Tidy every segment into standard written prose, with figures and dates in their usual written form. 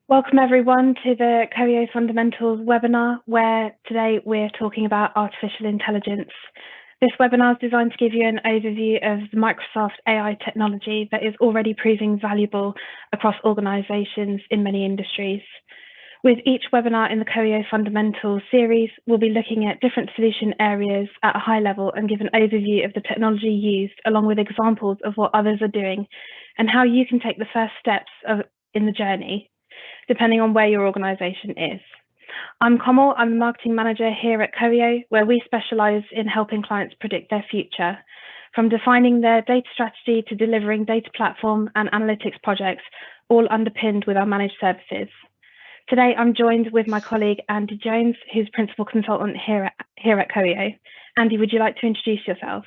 Welcome everyone to the Coeo Fundamentals webinar, where today we're talking about artificial intelligence. This webinar is designed to give you an overview of the Microsoft AI technology that is already proving valuable across organizations in many industries. With each webinar in the Coeo Fundamentals series, we'll be looking at different solution areas at a high level and give an overview of the technology used, along with examples of what others are doing and how you can take the first steps in the journey, depending on where your organization is. I'm Coeo, I'm the marketing manager here at Coeo, where we specialize in helping clients predict their future. From defining their data strategy to delivering data platform and analytics projects, all underpinned with our managed services. Today, I'm joined with my colleague, Andy Jones, who's principal consultant here at Coeo. Andy, would you like to introduce yourself?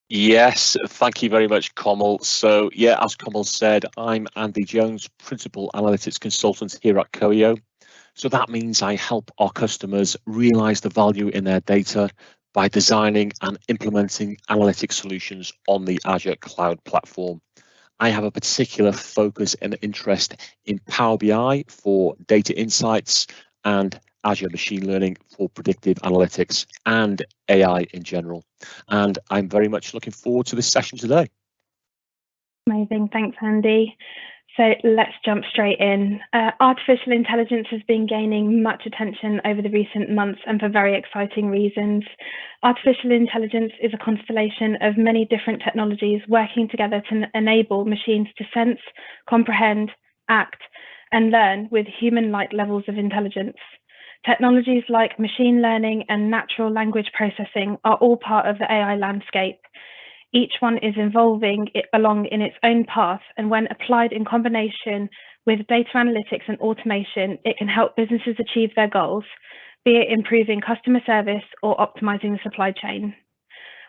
Yes, thank you very much, Coeo. So yeah, as Coeo said, I'm Andy Jones, Principal Analytics Consultant here at Coeo. So that means I help our customers realize the value in their data by designing and implementing analytic solutions on the Azure cloud platform. I have a particular focus and interest in Power BI for data insights and Azure machine learning for predictive analytics and AI in general. And I'm very much looking forward to this session today. Amazing, thanks, Andy. So let's jump straight in. Artificial intelligence has been gaining much attention over the recent months and for very exciting reasons. Artificial intelligence is a constellation of many different technologies working together to enable machines to sense, comprehend, act, and learn with human-like levels of intelligence. Technologies like machine learning and natural language processing are all part of the AI landscape. Each one is evolving along in its own path, and when applied in combination with data analytics and automation, it can help businesses achieve their goals, be it improving customer service or optimizing the supply chain.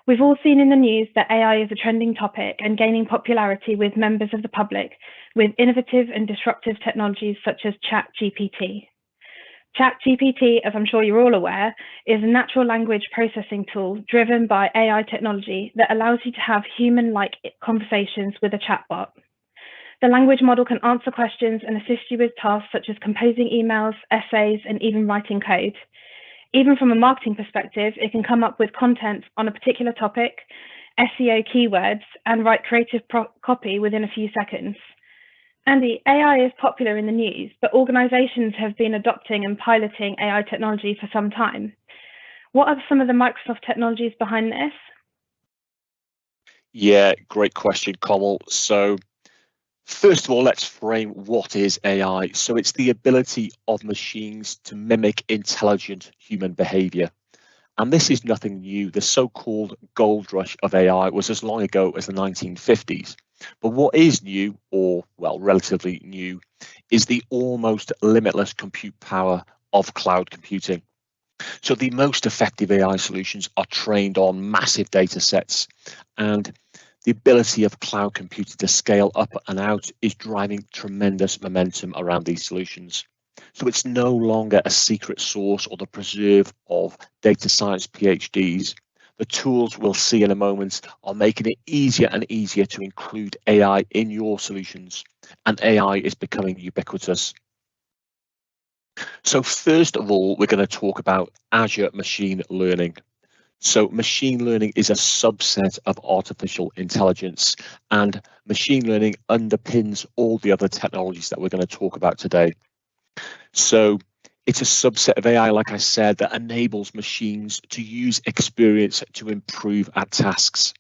We've all seen in the news that AI is a trending topic and gaining popularity with members of the public with innovative and disruptive technologies such as ChatGPT. ChatGPT, as I'm sure you're all aware, is a natural language processing tool driven by AI technology that allows you to have human-like conversations with a chatbot. The language model can answer questions and assist you with tasks such as composing emails, essays, and even writing code. Even from a marketing perspective, it can come up with content on a particular topic, SEO keywords, and write creative copy within a few seconds. Andy, AI is popular in the news, but organizations have been adopting and piloting AI technology for some time. What are some of the Microsoft technologies behind this? Yeah, great question, Coeo. So first of all, let's frame what is AI. So it's the ability of machines to mimic intelligent human behavior. And this is nothing new. The so-called gold rush of AI was as long ago as the 1950s. But what is new, or well, relatively new, is the almost limitless compute power of cloud computing. So the most effective AI solutions are trained on massive data sets, and the ability of cloud computing to scale up and out is driving tremendous momentum around these solutions. So it's no longer a secret source or the preserve of data science PhDs. The tools we'll see in a moment are making it easier and easier to include AI in your solutions, and AI is becoming ubiquitous. So first of all, we're going to talk about Azure machine learning. So machine learning is a subset of artificial intelligence, and machine learning underpins all the other technologies that we're going to talk about today. So it's a subset of AI, like I said, that enables machines to use experience to improve at tasks.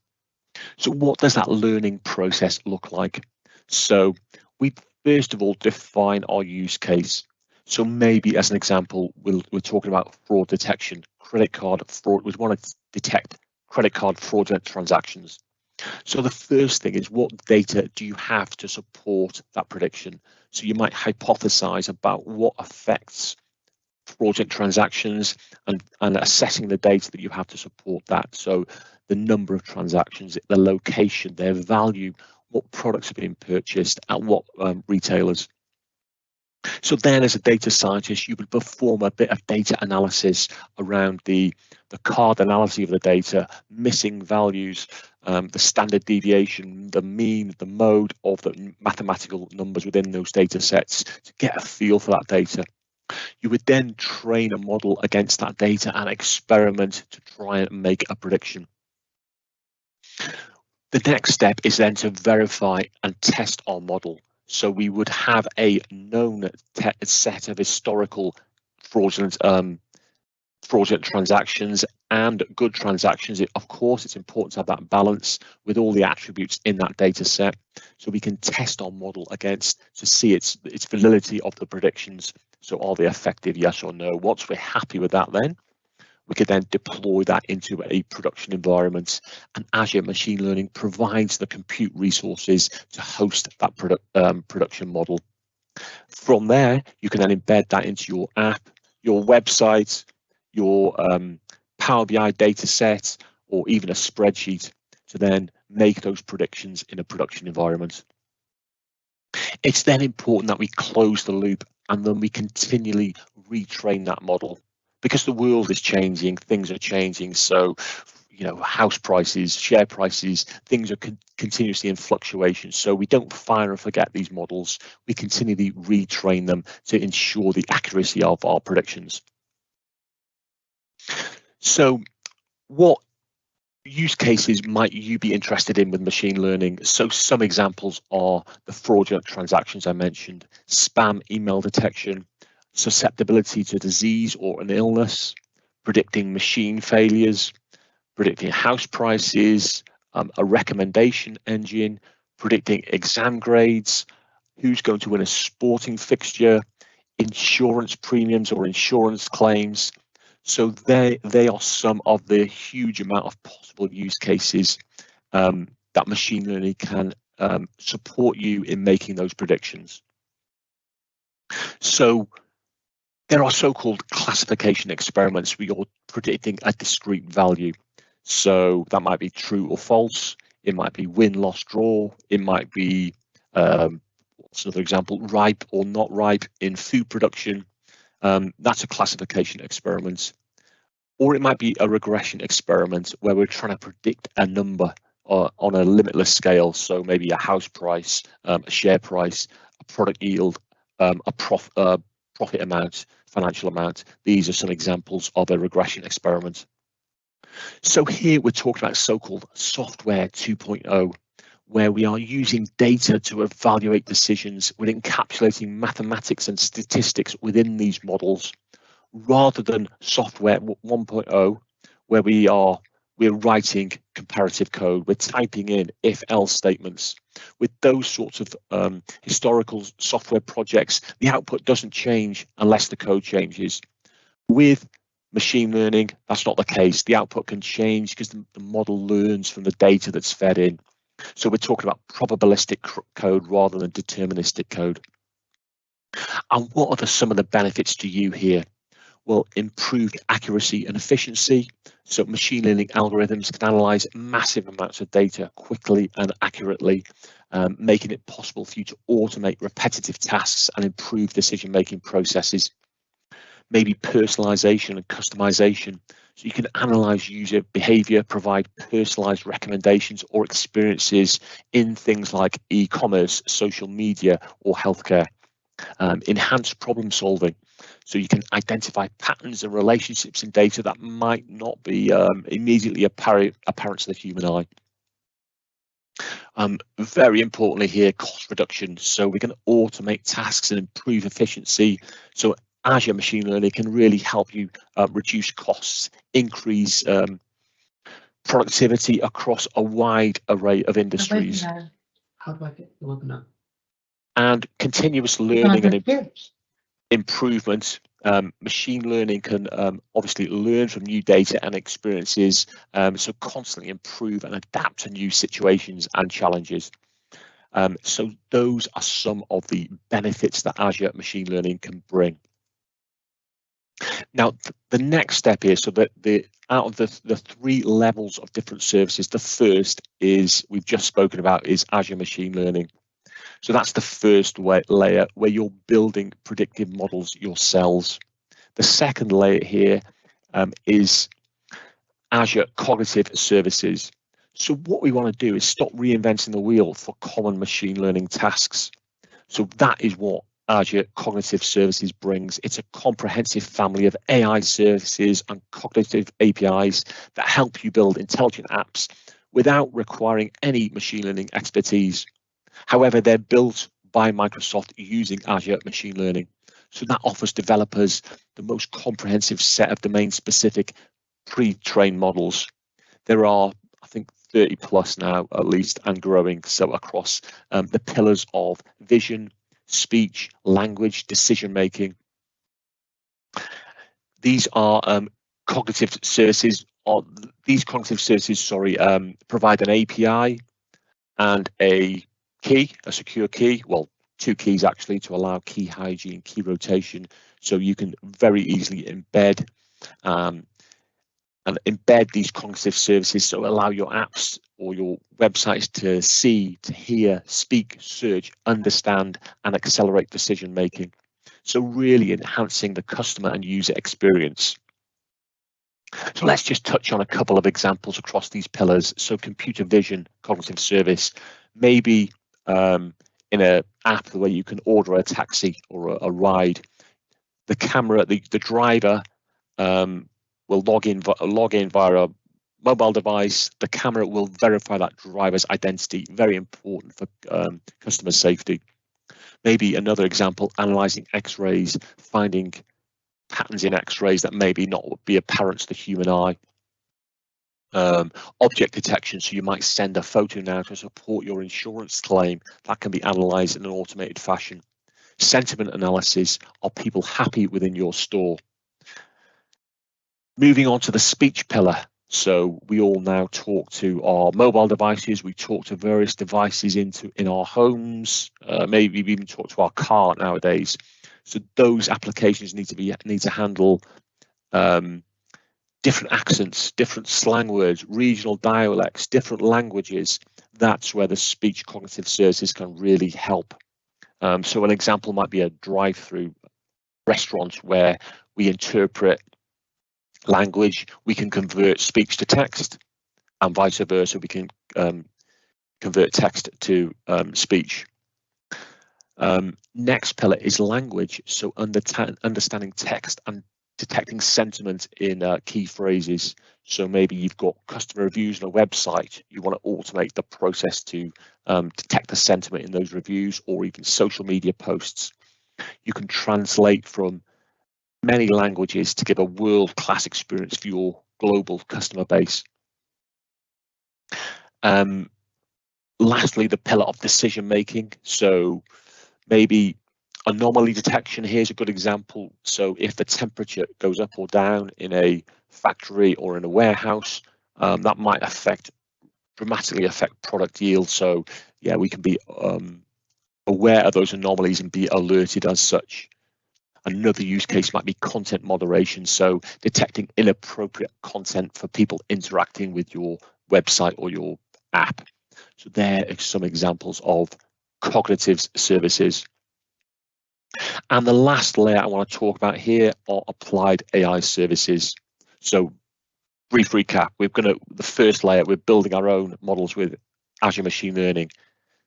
So what does that learning process look like? So we first of all define our use case. So maybe as an example, we're talking about fraud detection, credit card fraud. We want to detect credit card fraudulent transactions. So the first thing is, what data do you have to support that prediction? So you might hypothesize about what affects fraudulent transactions and assessing the data that you have to support that. So the number of transactions, the location, their value, what products are being purchased at what retailers. So then as a data scientist, you would perform a bit of data analysis around the cardinality of the data, missing values, the standard deviation, the mean, the mode of the mathematical numbers within those data sets to get a feel for that data. You would then train a model against that data and experiment to try and make a prediction. The next step is then to verify and test our model. So we would have a known set of historical fraudulent transactions and good transactions. Of course, it's important to have that balance with all the attributes in that data set, so we can test our model against to see its validity of the predictions. So are they effective, yes or no? Once we're happy with that, then we could then deploy that into a production environment, and Azure Machine Learning provides the compute resources to host that production model. From there, you can then embed that into your app, your website, your Power BI data set, or even a spreadsheet to then make those predictions in a production environment. It's then important that we close the loop and then we continually retrain that model, because the world is changing, things are changing. So, you know, house prices, share prices, things are continuously in fluctuation. So we don't fire and forget these models. We continually retrain them to ensure the accuracy of our predictions. So what use cases might you be interested in with machine learning? So some examples are the fraudulent transactions I mentioned, spam email detection, susceptibility to disease or an illness, predicting machine failures, predicting house prices, a recommendation engine, predicting exam grades, who's going to win a sporting fixture, insurance premiums or insurance claims. So they are some of the huge amount of possible use cases that machine learning can support you in making those predictions. So there are so-called classification experiments where you're predicting a discrete value. So that might be true or false. It might be win, loss, draw. It might be, what's another example, ripe or not ripe in food production. That's a classification experiment. Or it might be a regression experiment where we're trying to predict a number on a limitless scale. So maybe a house price, a share price, a product yield, a profit amount, financial amount. These are some examples of a regression experiment. So here we're talking about so-called software 2.0, where we are using data to evaluate decisions with encapsulating mathematics and statistics within these models, rather than software 1.0, where we're writing comparative code, we're typing in if-else statements. With those sorts of historical software projects, the output doesn't change unless the code changes. With machine learning, that's not the case. The output can change because the model learns from the data that's fed in. So we're talking about probabilistic code rather than deterministic code. And what are some of the benefits to you here? Well, improved accuracy and efficiency. So machine learning algorithms can analyze massive amounts of data quickly and accurately, making it possible for you to automate repetitive tasks and improve decision-making processes. Maybe personalization and customization. So you can analyze user behavior, provide personalized recommendations or experiences in things like e-commerce, social media, or healthcare. Enhanced problem solving. So you can identify patterns and relationships in data that might not be immediately apparent to the human eye. Very importantly here, cost reduction. So we can automate tasks and improve efficiency. So Azure Machine Learning can really help you reduce costs, increase productivity across a wide array of industries. How do I get the webinar? And continuous learning and improvement. Machine learning can obviously learn from new data and experiences, so constantly improve and adapt to new situations and challenges. So those are some of the benefits that Azure Machine Learning can bring. Now, the next step is, so that out of the three levels of different services, the first is we've just spoken about is Azure Machine Learning. So that's the first layer where you're building predictive models yourselves. The second layer here is Azure Cognitive Services. So what we want to do is stop reinventing the wheel for common machine learning tasks. So that is what Azure Cognitive Services brings. It's a comprehensive family of AI services and cognitive APIs that help you build intelligent apps without requiring any machine learning expertise. However, they're built by Microsoft using Azure Machine Learning. So that offers developers the most comprehensive set of domain-specific pre-trained models. There are, I think, 30 plus now at least, and growing. So across the pillars of vision, speech, language, decision making. These are cognitive services. These cognitive services, provide an API and a key, a secure key. Well, two keys actually, to allow key hygiene, key rotation. So you can very easily embed and embed these cognitive services, so allow your apps or your websites to see, to hear, speak, search, understand, and accelerate decision making. So really enhancing the customer and user experience. So let's just touch on a couple of examples across these pillars. So computer vision cognitive service, maybe in an app where you can order a taxi or a ride. The camera, the driver will log in via a mobile device. The camera will verify that driver's identity, very important for customer safety. Maybe another example, analyzing X-rays, finding patterns in X-rays that maybe not be apparent to the human eye. Object detection, so you might send a photo now to support your insurance claim. That can be analysed in an automated fashion. Sentiment analysis, are people happy within your store? Moving on to the speech pillar. So we all now talk to our mobile devices, we talk to various devices in our homes, maybe we even talk to our car nowadays. So those applications need to handle different accents, different slang words, regional dialects, different languages. That's where the speech cognitive services can really help. So an example might be a drive-through restaurant where we interpret language, we can convert speech to text, and vice versa, we can convert text to speech. Next pillar is language, so understanding text and detecting sentiment in key phrases. So maybe you've got customer reviews on a website, you want to automate the process to detect the sentiment in those reviews, or even social media posts. You can translate from many languages to give a world-class experience for your global customer base. Lastly, the pillar of decision making. So maybe anomaly detection, here's a good example. So if the temperature goes up or down in a factory or in a warehouse, that might dramatically affect product yield. So yeah, we can be aware of those anomalies and be alerted as such. Another use case might be content moderation, so detecting inappropriate content for people interacting with your website or your app. So there are some examples of cognitive services. And the last layer I want to talk about here are applied AI services. So brief recap, the first layer, we're building our own models with Azure Machine Learning.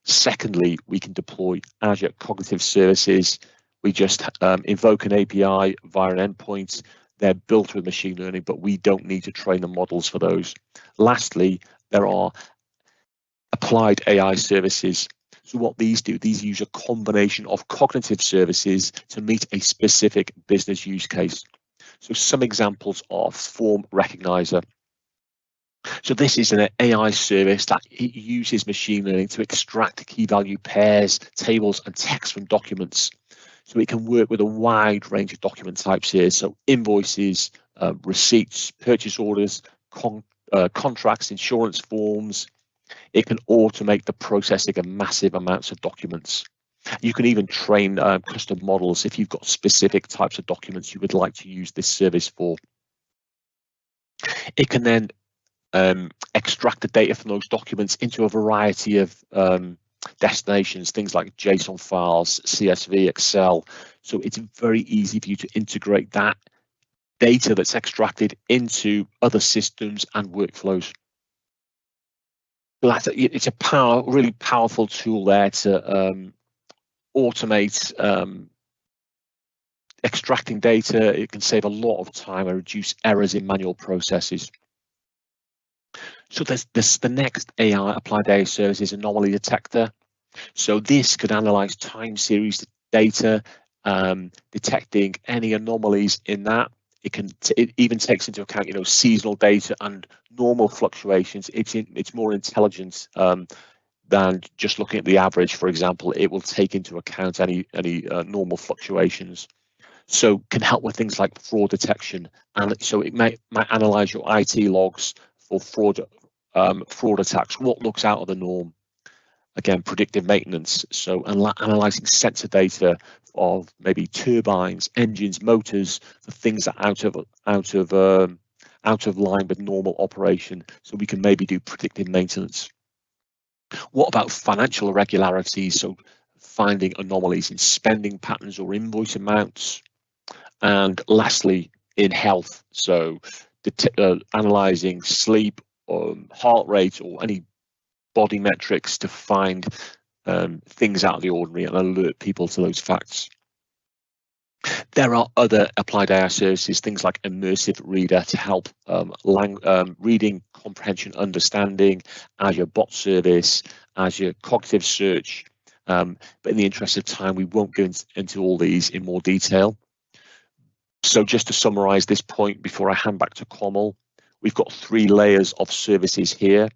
Secondly, we can deploy Azure Cognitive Services. We just invoke an API via an endpoint. They're built with machine learning, but we don't need to train the models for those. Lastly, there are applied AI services. So what these do, these use a combination of cognitive services to meet a specific business use case. So some examples are Form Recognizer. So this is an AI service that uses machine learning to extract key value pairs, tables, and text from documents. So it can work with a wide range of document types here. So invoices, receipts, purchase orders, contracts, insurance forms. It can automate the processing of massive amounts of documents. You can even train custom models if you've got specific types of documents you would like to use this service for. It can then extract the data from those documents into a variety of destinations, things like JSON files, CSV, Excel. So it's very easy for you to integrate that data that's extracted into other systems and workflows. So it's a really powerful tool there to automate extracting data. It can save a lot of time and reduce errors in manual processes. So there's the next AI applied AI service is anomaly detector. So this could analyze time series data, detecting any anomalies in that. It even takes into account, seasonal data and normal fluctuations. It's more intelligent than just looking at the average. For example, it will take into account any normal fluctuations. So can help with things like fraud detection, and so it might analyze your IT logs for fraud attacks. What looks out of the norm? Again, predictive maintenance. So analyzing sensor data of maybe turbines, engines, motors, the things that are out of line with normal operation. So we can maybe do predictive maintenance. What about financial irregularities? So finding anomalies in spending patterns or invoice amounts. And lastly, in health, so analyzing sleep, heart rate, or any body metrics to find things out of the ordinary and alert people to those facts. There are other applied AI services, things like Immersive Reader to help reading, comprehension, understanding, Azure Bot Service, Azure Cognitive Search. But in the interest of time, we won't go into all these in more detail. So just to summarize this point before I hand back to Kamal, we've got 3 layers of services here.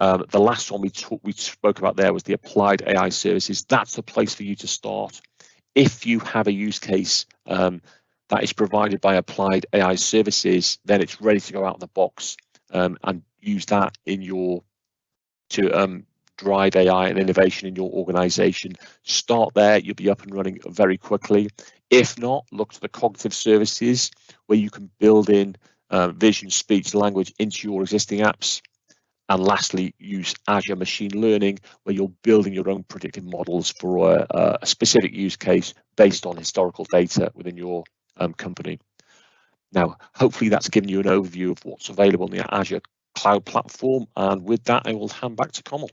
The last one we spoke about there was the applied AI services. That's the place for you to start. If you have a use case that is provided by applied AI services, then it's ready to go out of the box and use that to drive AI and innovation in your organization. Start there, you'll be up and running very quickly. If not, look to the cognitive services where you can build in vision, speech, language into your existing apps. And lastly, use Azure Machine Learning where you're building your own predictive models for a specific use case based on historical data within your company. Now, hopefully that's given you an overview of what's available on the Azure Cloud Platform. And with that, I will hand back to Kamal.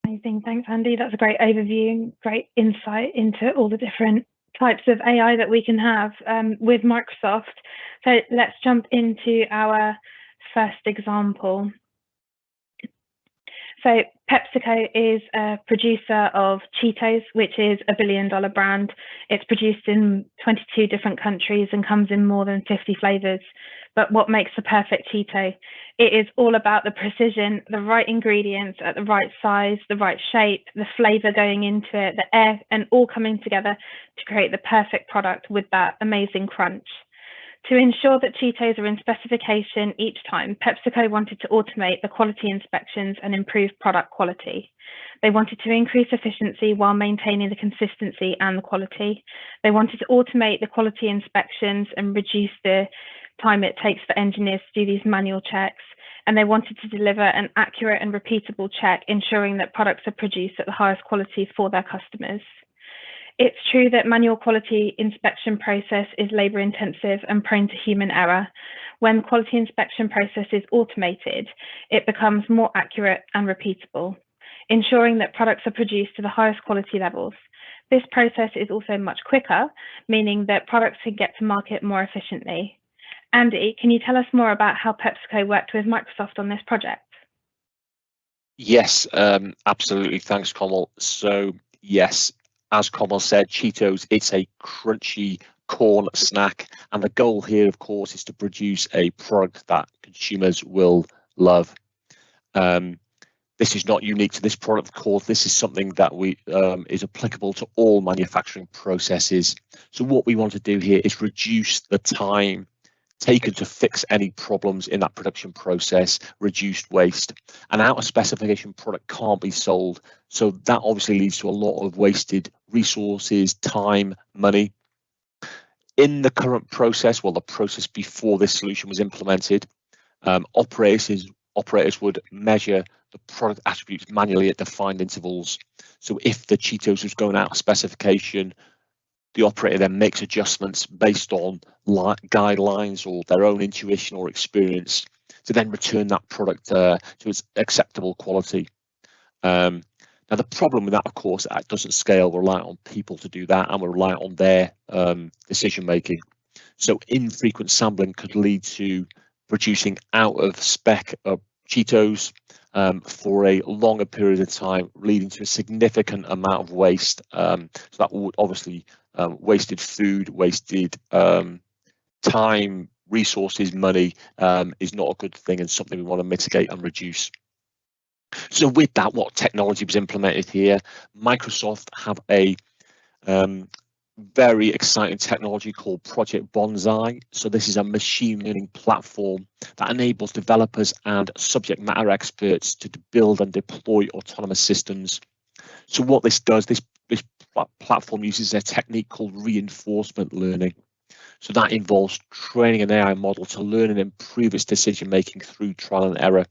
Amazing, thanks Andy. That's a great overview, great insight into all the different types of AI that we can have with Microsoft. So let's jump into our first example. So PepsiCo is a producer of Cheetos, which is a $1 billion brand. It's produced in 22 different countries and comes in more than 50 flavors. But what makes the perfect Cheeto? It is all about the precision, the right ingredients at the right size, the right shape, the flavor going into it, the air, and all coming together to create the perfect product with that amazing crunch. To ensure that Cheetos are in specification each time, PepsiCo wanted to automate the quality inspections and improve product quality. They wanted to increase efficiency while maintaining the consistency and the quality. They wanted to automate the quality inspections and reduce the time it takes for engineers to do these manual checks. And they wanted to deliver an accurate and repeatable check, ensuring that products are produced at the highest quality for their customers. It's true that manual quality inspection process is labor intensive and prone to human error. When quality inspection process is automated, it becomes more accurate and repeatable, ensuring that products are produced to the highest quality levels. This process is also much quicker, meaning that products can get to market more efficiently. Andy, can you tell us more about how PepsiCo worked with Microsoft on this project? Yes, absolutely. Thanks, Kamal. So yes, as Kamal said, Cheetos, it's a crunchy corn snack. And the goal here, of course, is to produce a product that consumers will love. This is not unique to this product, of course. This is something that is applicable to all manufacturing processes. So what we want to do here is reduce the time taken to fix any problems in that production process, reduced waste. An out of specification product can't be sold. So that obviously leads to a lot of wasted resources, time, money. In the current process, well, the process before this solution was implemented, operators operators would measure the product attributes manually at defined intervals. So if the Cheetos was going out of specification, the operator then makes adjustments based on guidelines or their own intuition or experience to then return that product to its acceptable quality. Now, the problem with that, of course, that doesn't scale. We're reliant on people to do that, and we're reliant on their decision making. So infrequent sampling could lead to producing out of spec Cheetos for a longer period of time, leading to a significant amount of waste. So that would obviously wasted food, wasted time, resources, money is not a good thing, and something we want to mitigate and reduce. So with that, what technology was implemented here? Microsoft have a very exciting technology called Project Bonsai. So this is a machine learning platform that enables developers and subject matter experts to build and deploy autonomous systems. So what this does, this platform uses a technique called reinforcement learning. So that involves training an AI model to learn and improve its decision making through trial and error.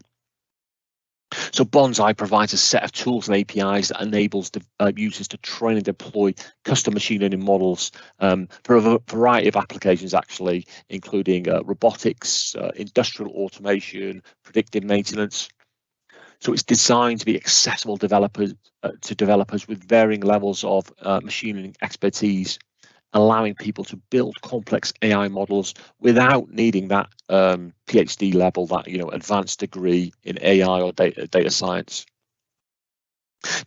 So Bonsai provides a set of tools and APIs that enables users to train and deploy custom machine learning models for a variety of applications, actually, including robotics, industrial automation, predictive maintenance. So it's designed to be accessible to developers with varying levels of machine learning expertise, allowing people to build complex AI models without needing that PhD level, that advanced degree in AI or data science.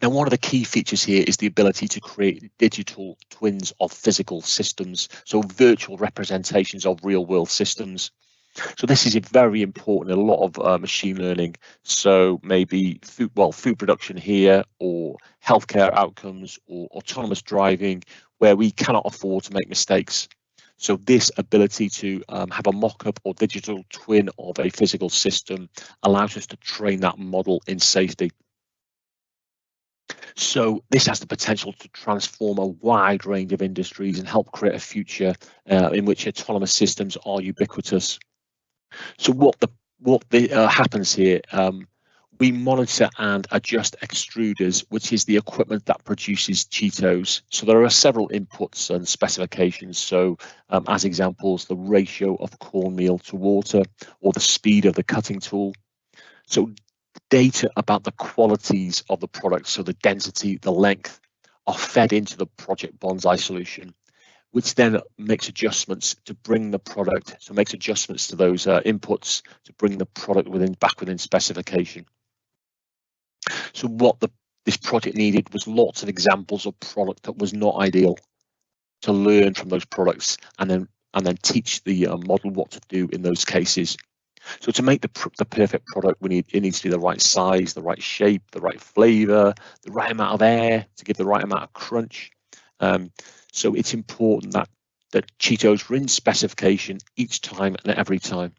Now, one of the key features here is the ability to create digital twins of physical systems, so virtual representations of real-world systems. So this is very important in a lot of machine learning. So maybe food production here, or healthcare outcomes, or autonomous driving, where we cannot afford to make mistakes. So this ability to have a mock-up or digital twin of a physical system allows us to train that model in safety. So this has the potential to transform a wide range of industries and help create a future in which autonomous systems are ubiquitous. So what happens here, we monitor and adjust extruders, which is the equipment that produces Cheetos. So there are several inputs and specifications. So as examples, the ratio of cornmeal to water, or the speed of the cutting tool. So data about the qualities of the product, so the density, the length, are fed into the Project Bonsai solution, which then makes adjustments to bring the product, so makes adjustments to those inputs to bring the product back within specification. So what this project needed was lots of examples of product that was not ideal, to learn from those products and then teach the model what to do in those cases. So to make the perfect product, it needs to be the right size, the right shape, the right flavor, the right amount of air to give the right amount of crunch. So it's important that Cheetos are in specification each time and every time.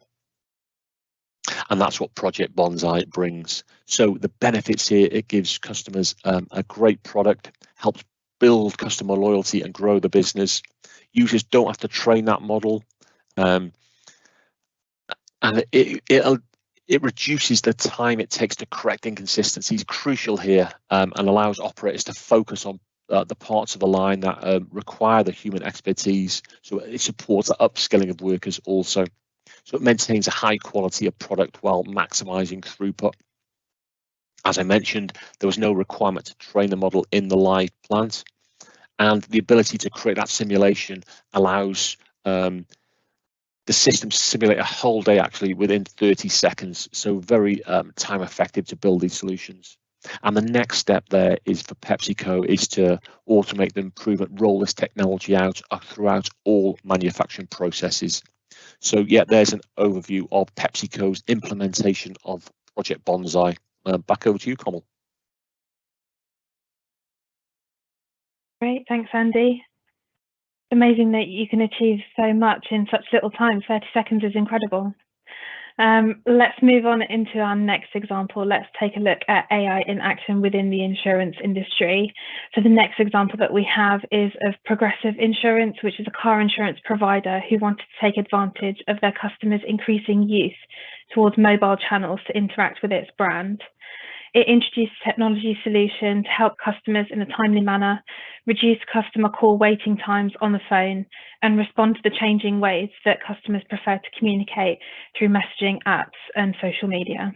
And that's what Project Bonsai brings. So the benefits here, it gives customers a great product, helps build customer loyalty and grow the business. Users don't have to train that model. And it reduces the time it takes to correct inconsistencies, crucial here, and allows operators to focus on the parts of the line that require the human expertise. So it supports the upskilling of workers also. So it maintains a high quality of product while maximizing throughput. As I mentioned, there was no requirement to train the model in the live plant, and the ability to create that simulation allows the system to simulate a whole day actually within 30 seconds. So very time effective to build these solutions. And the next step there is for PepsiCo is to automate the improvement, roll this technology out throughout all manufacturing processes. So yeah, there's an overview of PepsiCo's implementation of Project Bonsai. Back over to you, Kamal. Great, thanks, Andy. Amazing that you can achieve so much in such little time. 30 seconds is incredible. Let's move on into our next example. Let's take a look at AI in action within the insurance industry. So the next example that we have is of Progressive Insurance, which is a car insurance provider who wanted to take advantage of their customers' increasing use towards mobile channels to interact with its brand. It introduced a technology solution to help customers in a timely manner, reduce customer call waiting times on the phone, and respond to the changing ways that customers prefer to communicate through messaging apps and social media.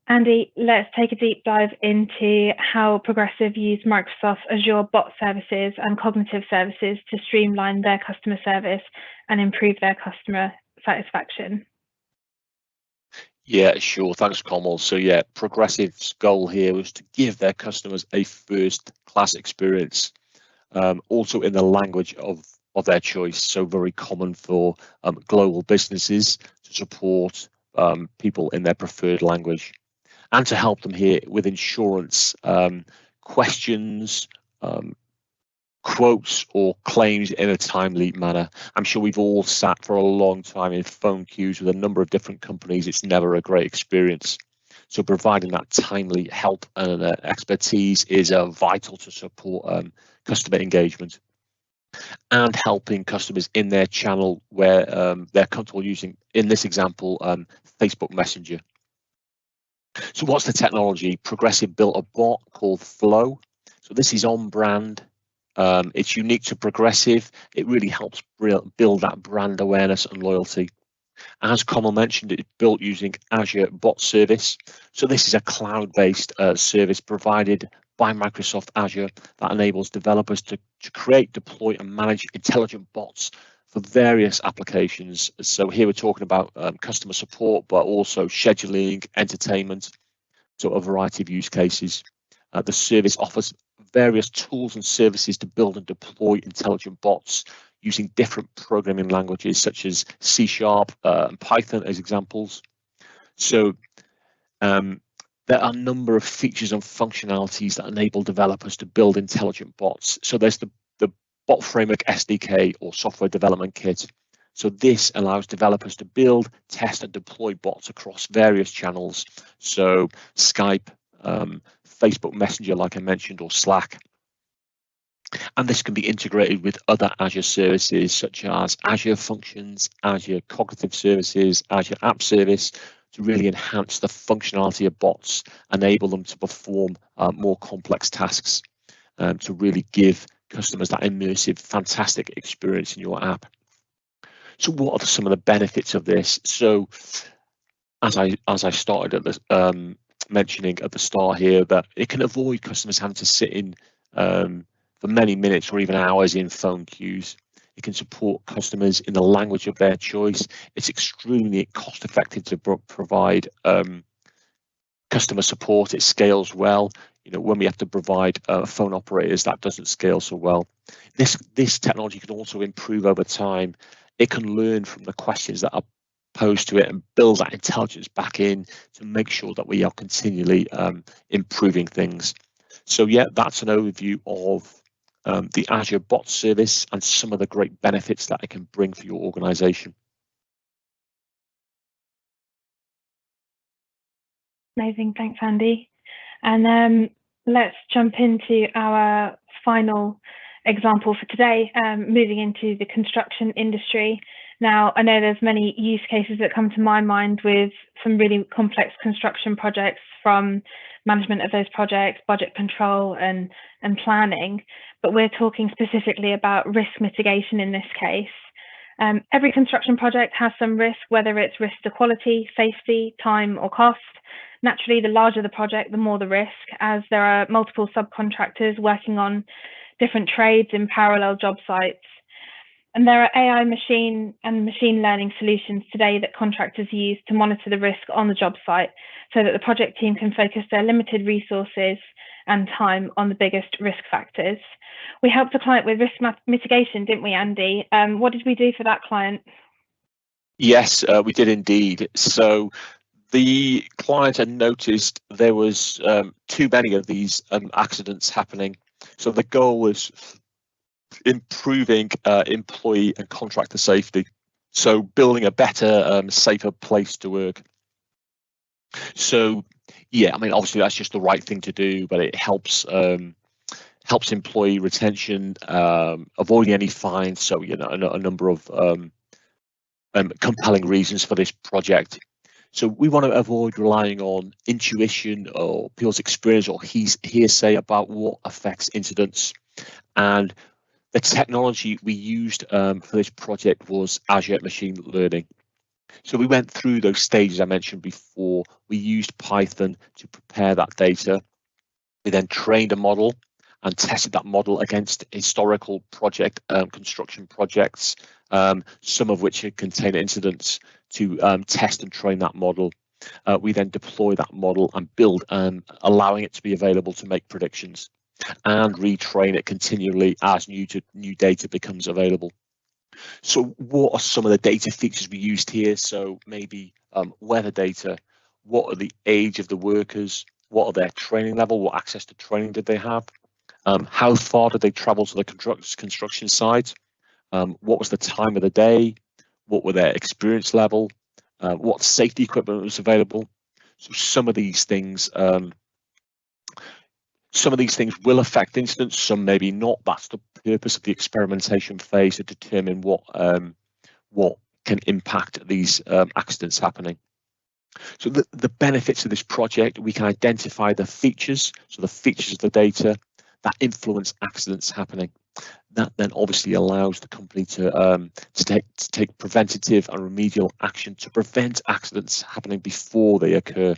Andy, let's take a deep dive into how Progressive used Microsoft's Azure bot services and cognitive services to streamline their customer service and improve their customer satisfaction. Yeah, sure. Thanks, Kamal. So yeah, Progressive's goal here was to give their customers a first-class experience, also in the language of their choice. So very common for global businesses to support people in their preferred language, and to help them here with insurance questions, quotes or claims in a timely manner. I'm sure we've all sat for a long time in phone queues with a number of different companies. It's never a great experience. So providing that timely help and expertise is vital to support customer engagement, and helping customers in their channel where they're comfortable using, in this example, Facebook Messenger. So what's the technology? Progressive built a bot called Flow. So this is on brand. It's unique to Progressive. It really helps build that brand awareness and loyalty. As Kamal mentioned, it's built using Azure Bot Service. So this is a cloud-based service provided by Microsoft Azure that enables developers to create, deploy, and manage intelligent bots for various applications. So here we're talking about customer support, but also scheduling, entertainment, so a variety of use cases. The service offers various tools and services to build and deploy intelligent bots using different programming languages such as C# and Python as examples. So there are a number of features and functionalities that enable developers to build intelligent bots. So there's the Bot Framework SDK, or software development kit. So this allows developers to build, test, and deploy bots across various channels. So Skype, Facebook Messenger, like I mentioned, or Slack. And this can be integrated with other Azure services such as Azure Functions, Azure Cognitive Services, Azure App Service, to really enhance the functionality of bots, enable them to perform more complex tasks, to really give customers that immersive, fantastic experience in your app. So what are some of the benefits of this? So as I started at the mentioning at the start here, that it can avoid customers having to sit in for many minutes or even hours in phone queues. It can support customers in the language of their choice. It's extremely cost effective to provide customer support. It scales well. You know, when we have to provide phone operators, that doesn't scale so well. This technology can also improve over time. It can learn from the questions that are posed to it and build that intelligence back in to make sure that we are continually improving things. So yeah, that's an overview of the Azure Bot Service and some of the great benefits that it can bring for your organization. Amazing, thanks, Andy. And let's jump into our final example for today, moving into the construction industry. Now, I know there's many use cases that come to my mind with some really complex construction projects, from management of those projects, budget control, and planning, but we're talking specifically about risk mitigation in this case. Every construction project has some risk, whether it's risk to quality, safety, time, or cost. Naturally, the larger the project, the more the risk, as there are multiple subcontractors working on different trades in parallel job sites. And there are AI and machine learning solutions today that contractors use to monitor the risk on the job site, so that the project team can focus their limited resources and time on the biggest risk factors. We helped a client with risk mitigation, didn't we, Andy? What did we do for that client? Yes, we did indeed. So the client had noticed there was too many of these accidents happening. So the goal was improving employee and contractor safety. So building a better, safer place to work. So yeah, I mean, obviously that's just the right thing to do, but it helps employee retention, avoiding any fines. So a number of compelling reasons for this project. So we want to avoid relying on intuition or people's experience or hearsay about what affects incidents. And the technology we used for this project was Azure Machine Learning. So we went through those stages I mentioned before. We used Python to prepare that data. We then trained a model and tested that model against historical construction projects, some of which had contained incidents, to test and train that model. We then deploy that model and build, allowing it to be available to make predictions, and retrain it continually as new data becomes available. So what are some of the data features we used here? So maybe weather data. What are the age of the workers? What are their training level? What access to training did they have? How far did they travel to the construction site? What was the time of the day? What were their experience level? What safety equipment was available? So some of these things will affect incidents, some maybe not. That's the purpose of the experimentation phase, to determine what can impact these accidents happening. So the benefits of this project: we can identify the features, so the features of the data that influence accidents happening. That then obviously allows the company to take preventative and remedial action to prevent accidents happening before they occur.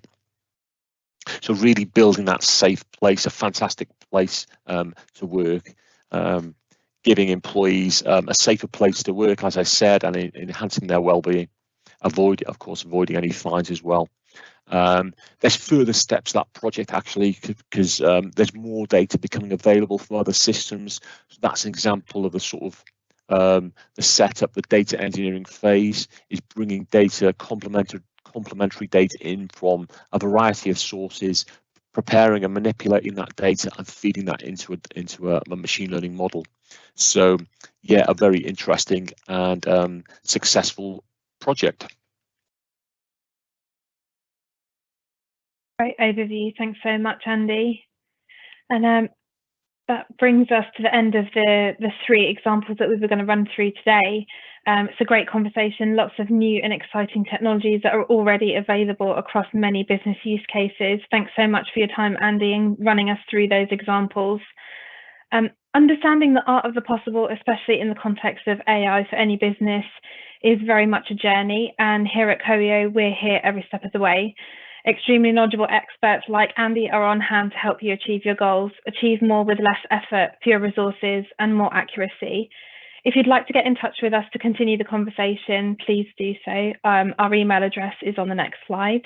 So really building that safe place, a fantastic place to work, giving employees a safer place to work, as I said, and enhancing their well-being. Avoiding any fines as well. There's further steps to that project actually, because there's more data becoming available from other systems. So that's an example of the sort of the setup. The data engineering phase is bringing data, complementary data in from a variety of sources, preparing and manipulating that data and feeding that into a machine learning model. So yeah, a very interesting and successful project. Great overview. Thanks so much, Andy. And that brings us to the end of the 3 examples that we were going to run through today. It's a great conversation, lots of new and exciting technologies that are already available across many business use cases. Thanks so much for your time, Andy, and running us through those examples. Understanding the art of the possible, especially in the context of AI for any business, is very much a journey. And here at Coeo, we're here every step of the way. Extremely knowledgeable experts like Andy are on hand to help you achieve your goals, achieve more with less effort, fewer resources, and more accuracy. If you'd like to get in touch with us to continue the conversation, please do so. Our email address is on the next slide.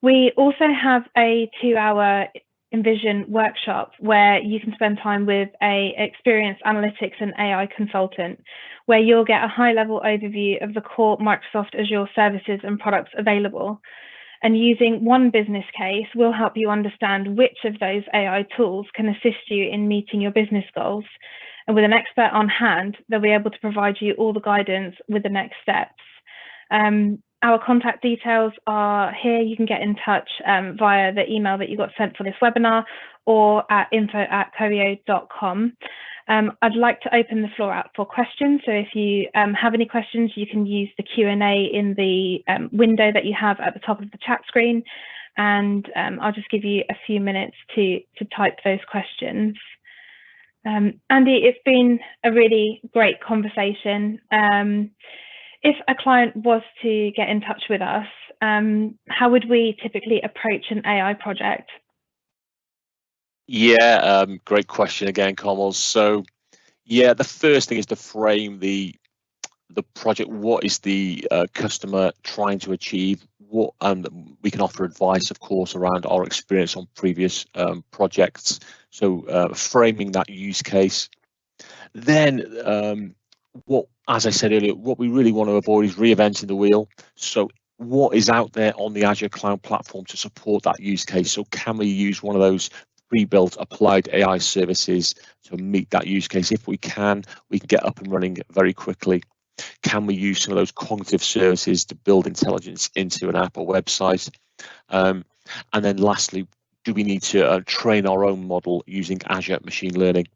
We also have a 2-hour Envision workshop where you can spend time with an experienced analytics and AI consultant, where you'll get a high-level overview of the core Microsoft Azure services and products available. And using one business case will help you understand which of those AI tools can assist you in meeting your business goals. And with an expert on hand, they'll be able to provide you all the guidance with the next steps. Our contact details are here. You can get in touch via the email that you got sent for this webinar, or at info@coeo.com. I'd like to open the floor out for questions. So if you have any questions, you can use the Q&A in the window that you have at the top of the chat screen. And I'll just give you a few minutes to type those questions. Andy, it's been a really great conversation. If a client was to get in touch with us, how would we typically approach an AI project? Yeah, great question again, Kamal. So yeah, the first thing is to frame the project. What is the customer trying to achieve? What we can offer advice, of course, around our experience on previous projects. So framing that use case. Then as I said earlier, what we really want to avoid is reinventing the wheel. So what is out there on the Azure Cloud Platform to support that use case? So can we use one of those pre-built applied AI services to meet that use case? If we can get up and running very quickly. Can we use some of those cognitive services to build intelligence into an app or website? And then lastly, do we need to train our own model using Azure machine learning?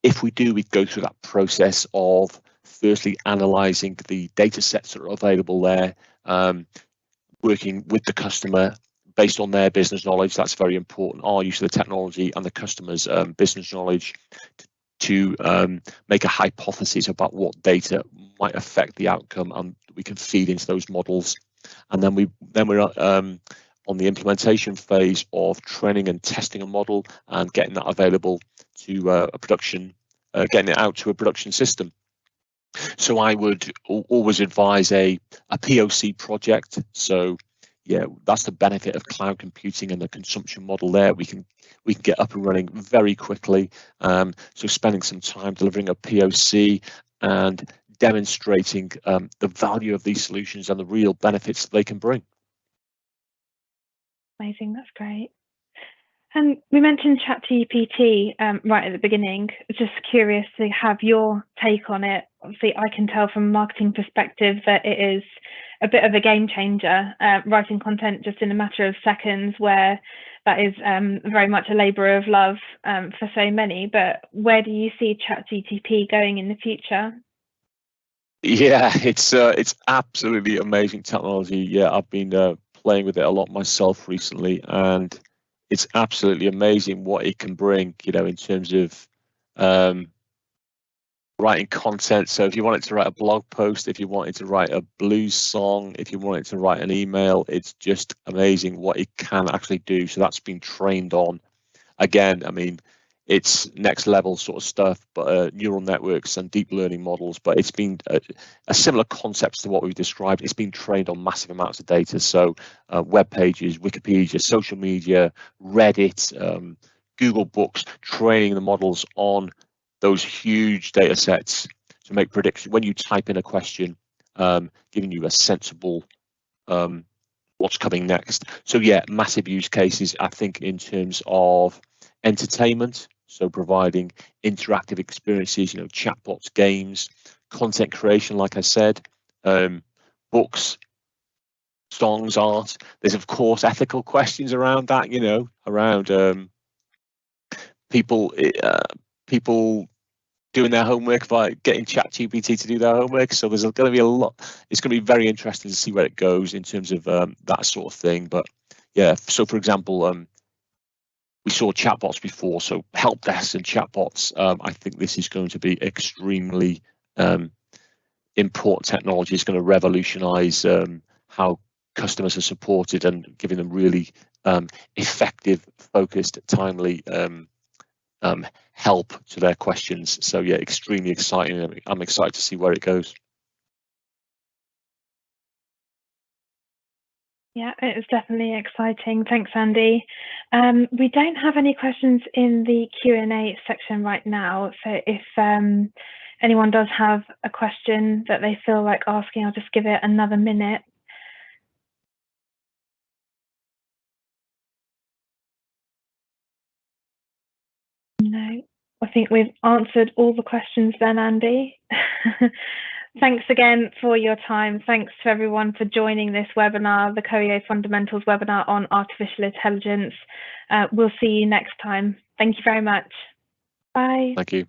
If we do, we go through that process of firstly analysing the data sets that are available there, working with the customer based on their business knowledge. That's very important, our use of the technology and the customer's business knowledge to make a hypothesis about what data might affect the outcome, and we can feed into those models. And then we're on the implementation phase of training and testing a model and getting that available to a production, getting it out to a production system. So I would always advise a POC project. So yeah, that's the benefit of cloud computing and the consumption model there. We can get up and running very quickly. So spending some time delivering a POC and demonstrating the value of these solutions and the real benefits that they can bring. Amazing, that's great. And we mentioned ChatGPT right at the beginning. Just curious to have your take on it. Obviously, I can tell from a marketing perspective that it is a bit of a game changer, writing content just in a matter of seconds, where that is very much a labour of love for so many. But where do you see ChatGPT going in the future? Yeah, it's absolutely amazing technology. Yeah, I've been playing with it a lot myself recently, and it's absolutely amazing what it can bring, you know, in terms of writing content. So if you wanted to write a blog post, if you wanted to write a blues song, if you wanted to write an email, it's just amazing what it can actually do. So that's been trained on. Again, I mean, it's next level sort of stuff, but neural networks and deep learning models, but it's been a similar concepts to what we've described. It's been trained on massive amounts of data. So web pages, Wikipedia, social media, Reddit, Google Books, training the models on those huge data sets to make predictions. When you type in a question, giving you a sensible what's coming next. So yeah, massive use cases, I think, in terms of entertainment. So providing interactive experiences, you know, chatbots, games, content creation, like I said, books, songs, art. There's of course ethical questions around that, you know, around people doing their homework by getting ChatGPT to do their homework. So there's going to be a lot. It's going to be very interesting to see where it goes in terms of that sort of thing. But yeah, so for example, we saw chatbots before, so help desks and chatbots. I think this is going to be extremely important technology. It's going to revolutionize how customers are supported and giving them really effective, focused, timely help to their questions. So yeah, extremely exciting. I'm excited to see where it goes. Yeah, it's definitely exciting. Thanks, Andy. We don't have any questions in the Q&A section right now. So if anyone does have a question that they feel like asking, I'll just give it another minute. No, I think we've answered all the questions then, Andy. Thanks again for your time. Thanks to everyone for joining this webinar, the Coeo Fundamentals webinar on artificial intelligence. We'll see you next time. Thank you very much. Bye. Thank you.